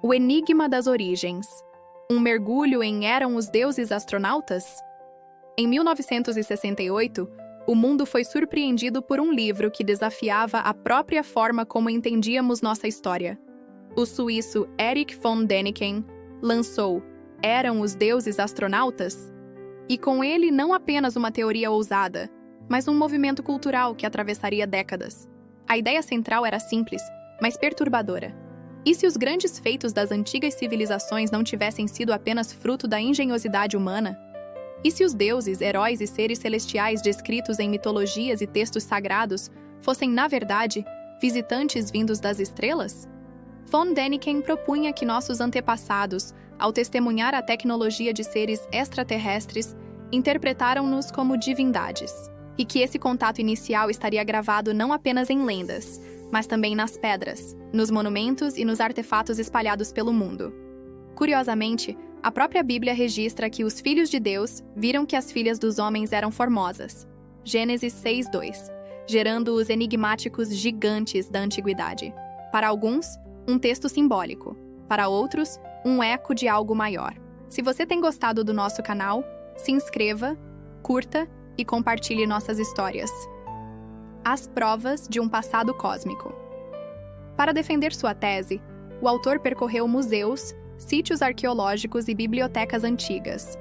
O enigma das origens. Um mergulho em Eram os deuses astronautas? Em 1968, o mundo foi surpreendido por um livro que desafiava a própria forma como entendíamos nossa história. O suíço Erich von Däniken lançou Eram os deuses astronautas? E com ele não apenas uma teoria ousada, mas um movimento cultural que atravessaria décadas. A ideia central era simples, mas perturbadora. E se os grandes feitos das antigas civilizações não tivessem sido apenas fruto da engenhosidade humana? E se os deuses, heróis e seres celestiais descritos em mitologias e textos sagrados fossem, na verdade, visitantes vindos das estrelas? Von Däniken propunha que nossos antepassados, ao testemunhar a tecnologia de seres extraterrestres, interpretaram-nos como divindades, e que esse contato inicial estaria gravado não apenas em lendas, mas também nas pedras, nos monumentos e nos artefatos espalhados pelo mundo. Curiosamente, a própria Bíblia registra que os filhos de Deus viram que as filhas dos homens eram formosas. Gênesis 6:2, gerando os enigmáticos gigantes da antiguidade. Para alguns, um texto simbólico. Para outros, um eco de algo maior. Se você tem gostado do nosso canal, se inscreva, curta e compartilhe nossas histórias. As provas de um passado cósmico. Para defender sua tese, o autor percorreu museus, sítios arqueológicos e bibliotecas antigas.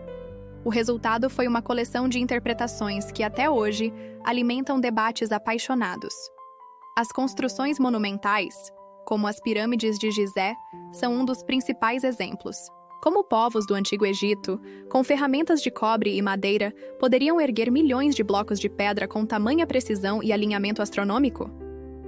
O resultado foi uma coleção de interpretações que, até hoje, alimentam debates apaixonados. As construções monumentais, como as pirâmides de Gizé, são um dos principais exemplos. Como povos do Antigo Egito, com ferramentas de cobre e madeira, poderiam erguer milhões de blocos de pedra com tamanha precisão e alinhamento astronômico?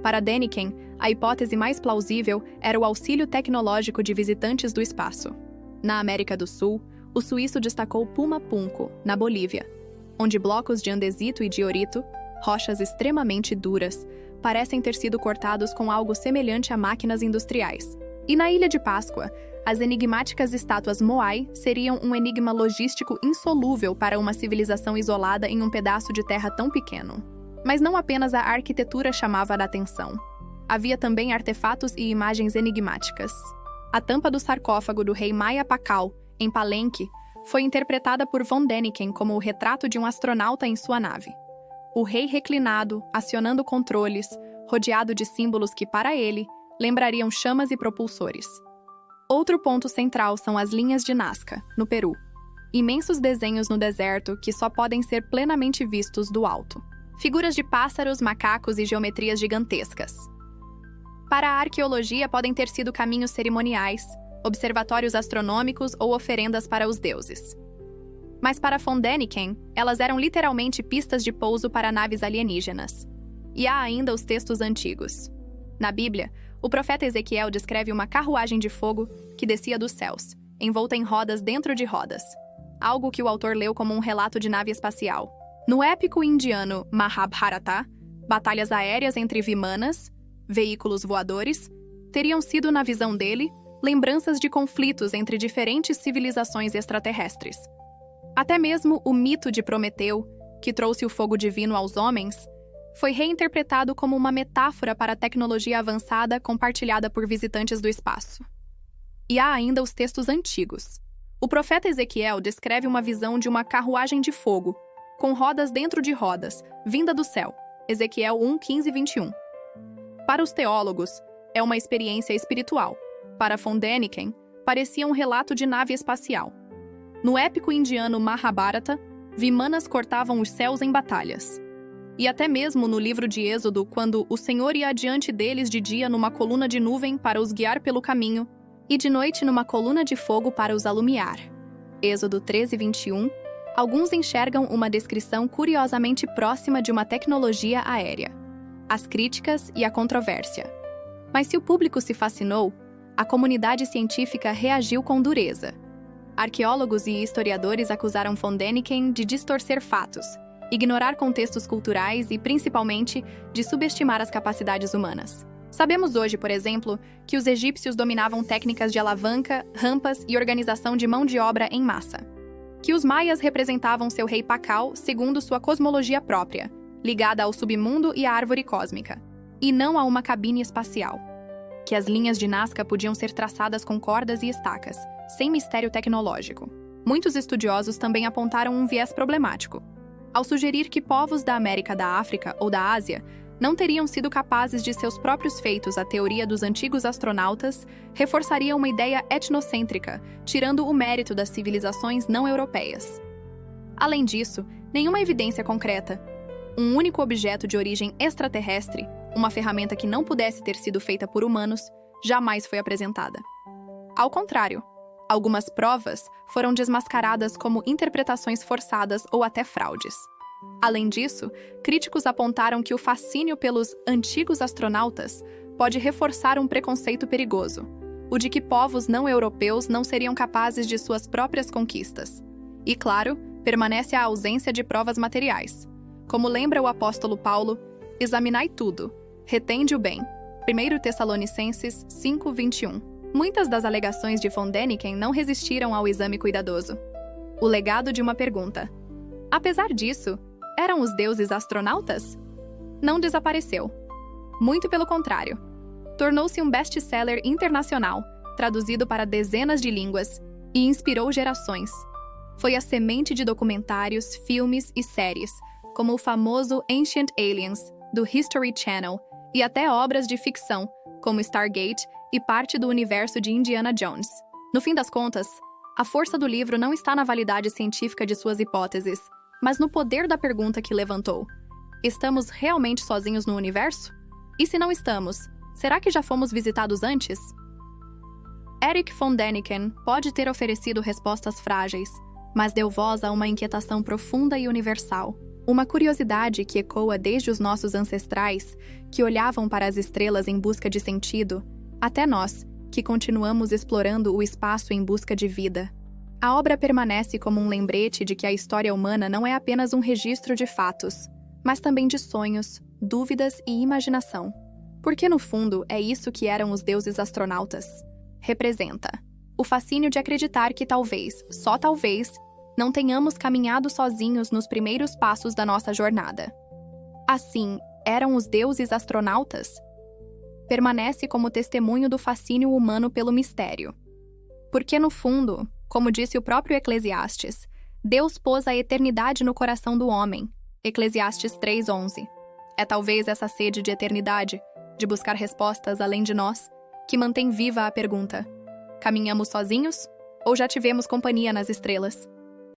Para Däniken, a hipótese mais plausível era o auxílio tecnológico de visitantes do espaço. Na América do Sul, o suíço destacou Pumapunku, na Bolívia, onde blocos de andesito e diorito, rochas extremamente duras, parecem ter sido cortados com algo semelhante a máquinas industriais. E na Ilha de Páscoa, as enigmáticas estátuas Moai seriam um enigma logístico insolúvel para uma civilização isolada em um pedaço de terra tão pequeno. Mas não apenas a arquitetura chamava a atenção. Havia também artefatos e imagens enigmáticas. A tampa do sarcófago do rei Maia Pakal, em Palenque, foi interpretada por Von Däniken como o retrato de um astronauta em sua nave. O rei reclinado, acionando controles, rodeado de símbolos que, para ele, lembrariam chamas e propulsores. Outro ponto central são as linhas de Nazca, no Peru. Imensos desenhos no deserto que só podem ser plenamente vistos do alto. Figuras de pássaros, macacos e geometrias gigantescas. Para a arqueologia podem ter sido caminhos cerimoniais, observatórios astronômicos ou oferendas para os deuses. Mas para Von Däniken, elas eram literalmente pistas de pouso para naves alienígenas. E há ainda os textos antigos. Na Bíblia, o profeta Ezequiel descreve uma carruagem de fogo que descia dos céus, envolta em rodas dentro de rodas, algo que o autor leu como um relato de nave espacial. No épico indiano Mahabharata, batalhas aéreas entre Vimanas, veículos voadores, teriam sido, na visão dele, lembranças de conflitos entre diferentes civilizações extraterrestres. Até mesmo o mito de Prometeu, que trouxe o fogo divino aos homens, foi reinterpretado como uma metáfora para a tecnologia avançada compartilhada por visitantes do espaço. E há ainda os textos antigos. O profeta Ezequiel descreve uma visão de uma carruagem de fogo, com rodas dentro de rodas, vinda do céu. Ezequiel 1:15-21. Para os teólogos, é uma experiência espiritual. Para Von Däniken, parecia um relato de nave espacial. No épico indiano Mahabharata, Vimanas cortavam os céus em batalhas. E até mesmo no livro de Êxodo, quando o Senhor ia adiante deles de dia numa coluna de nuvem para os guiar pelo caminho, e de noite numa coluna de fogo para os alumiar. Êxodo 13:21, alguns enxergam uma descrição curiosamente próxima de uma tecnologia aérea. As críticas e a controvérsia. Mas se o público se fascinou, a comunidade científica reagiu com dureza. Arqueólogos e historiadores acusaram Von Däniken de distorcer fatos, ignorar contextos culturais e, principalmente, de subestimar as capacidades humanas. Sabemos hoje, por exemplo, que os egípcios dominavam técnicas de alavanca, rampas e organização de mão de obra em massa. Que os maias representavam seu rei Pakal segundo sua cosmologia própria, ligada ao submundo e à árvore cósmica, e não a uma cabine espacial. que as linhas de Nazca podiam ser traçadas com cordas e estacas, sem mistério tecnológico. Muitos estudiosos também apontaram um viés problemático, ao sugerir que povos da América, da África ou da Ásia não teriam sido capazes de seus próprios feitos. A teoria dos antigos astronautas reforçaria uma ideia etnocêntrica, tirando o mérito das civilizações não europeias. Além disso, nenhuma evidência concreta, um único objeto de origem extraterrestre, uma ferramenta que não pudesse ter sido feita por humanos, jamais foi apresentada. Ao contrário, algumas provas foram desmascaradas como interpretações forçadas ou até fraudes. Além disso, críticos apontaram que o fascínio pelos antigos astronautas pode reforçar um preconceito perigoso, o de que povos não europeus não seriam capazes de suas próprias conquistas. E, claro, permanece a ausência de provas materiais. Como lembra o apóstolo Paulo, examinai tudo, retende o bem. 1 Tessalonicenses 5:21. Muitas das alegações de von Däniken não resistiram ao exame cuidadoso. O legado de uma pergunta. Apesar disso, eram os deuses astronautas? Não desapareceu. Muito pelo contrário. Tornou-se um best-seller internacional, traduzido para dezenas de línguas, e inspirou gerações. Foi a semente de documentários, filmes e séries, como o famoso Ancient Aliens, do History Channel, e até obras de ficção, como Stargate e parte do universo de Indiana Jones. No fim das contas, a força do livro não está na validade científica de suas hipóteses, mas no poder da pergunta que levantou. Estamos realmente sozinhos no universo? E se não estamos, será que já fomos visitados antes? Erich von Däniken pode ter oferecido respostas frágeis, mas deu voz a uma inquietação profunda e universal. Uma curiosidade que ecoa desde os nossos ancestrais, que olhavam para as estrelas em busca de sentido, até nós, que continuamos explorando o espaço em busca de vida. A obra permanece como um lembrete de que a história humana não é apenas um registro de fatos, mas também de sonhos, dúvidas e imaginação. Porque, no fundo, é isso que eram os deuses astronautas. Representa o fascínio de acreditar que talvez, só talvez, não tenhamos caminhado sozinhos nos primeiros passos da nossa jornada. Assim, eram os deuses astronautas? Permanece como testemunho do fascínio humano pelo mistério. Porque, no fundo, como disse o próprio Eclesiastes, Deus pôs a eternidade no coração do homem. Eclesiastes 3:11. É talvez essa sede de eternidade, de buscar respostas além de nós, que mantém viva a pergunta: caminhamos sozinhos? Ou já tivemos companhia nas estrelas?